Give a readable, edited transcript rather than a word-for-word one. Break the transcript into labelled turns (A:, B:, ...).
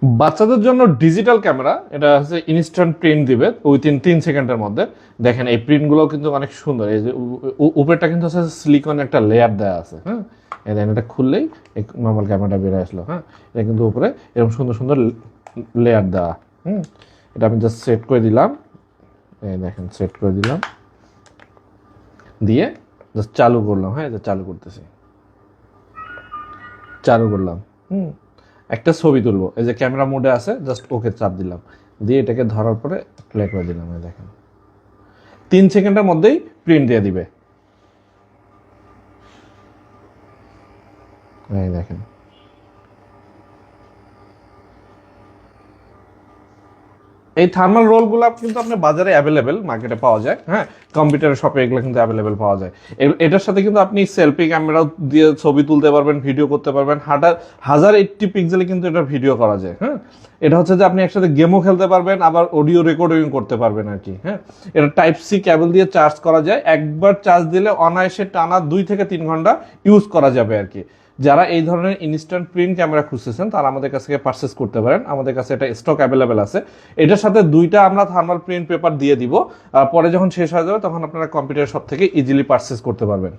A: বাচ্চাদের জন্য digital camera, এটা হচ্ছে ইনস্ট্যান্ট প্রিন্ট দিবে উইথিন 3 সেকেন্ডের মধ্যে। দেখেন এই প্রিন্টগুলো কিন্তু অনেক সুন্দর। এই যে উপরেটা কিন্তু হচ্ছে সিলিকন একটা লেয়ার দেওয়া আছে, হ্যাঁ। এই দেখেন এটা খুললেই নর্মাল ক্যামেরাটা বেরিয়ে আসলো, হ্যাঁ। এটা কিন্তু উপরে এরকম সুন্দর সুন্দর লেয়ার দেওয়া। এটা আমি জাস্ট সেট করে দিলাম, এই দেখেন সেট করে দিলাম, দিয়ে জাস্ট চালু করলাম, হ্যাঁ। চালু করতেছি, চালু করলাম, একটা ছবি তুলবো। এই যে ক্যামেরা মোডে আছে, জাস্ট ওকে চাপ দিলাম, দিয়ে এটাকে ধরার পরে প্লে করে দিলাম। এই দেখেন 3 সেকেন্ডের মধ্যেই প্রিন্ট দিয়ে দিবে। এই দেখেন এই থার্মাল রোলগুলো কিন্তু আপনার বাজারে অ্যাভেলেবেল, মার্কেটে পাওয়া যায়, হ্যাঁ। কম্পিউটারের শপে এগুলো কিন্তু অ্যাভেলেবেল পাওয়া যায়। এটার সাথে কিন্তু আপনি সেলফি ক্যামেরাও দিয়ে ছবি তুলতে পারবেন, ভিডিও করতে পারবেন। 1080 পিক্সেলে কিন্তু এটা ভিডিও করা যায়, হ্যাঁ। এটা হচ্ছে যে আপনি একসাথে গেমও খেলতে পারবেন, আবার অডিও রেকর্ডিং করতে পারবেন আর কি, হ্যাঁ। এটা টাইপ সি কেবল দিয়ে চার্জ করা যায়। একবার চার্জ দিলে অনায়াসে টানা 2 থেকে 3 ঘন্টা ইউজ করা যাবে আর কি। যারা এই ধরনের ইনস্ট্যান্ট প্রিন্ট ক্যামেরা খুঁজতেছেন তারা আমাদের কাছ থেকে পারচেস করতে পারেন। আমাদের কাছে এটা স্টক অ্যাভেলেবেল আছে। এটার সাথে 2টা আমরা থার্মাল প্রিন্ট পেপার দিয়ে দিব। পরে যখন শেষ হয়ে যাবে তখন আপনারা কম্পিউটার শপ থেকে ইজিলি পারচেস করতে পারবেন।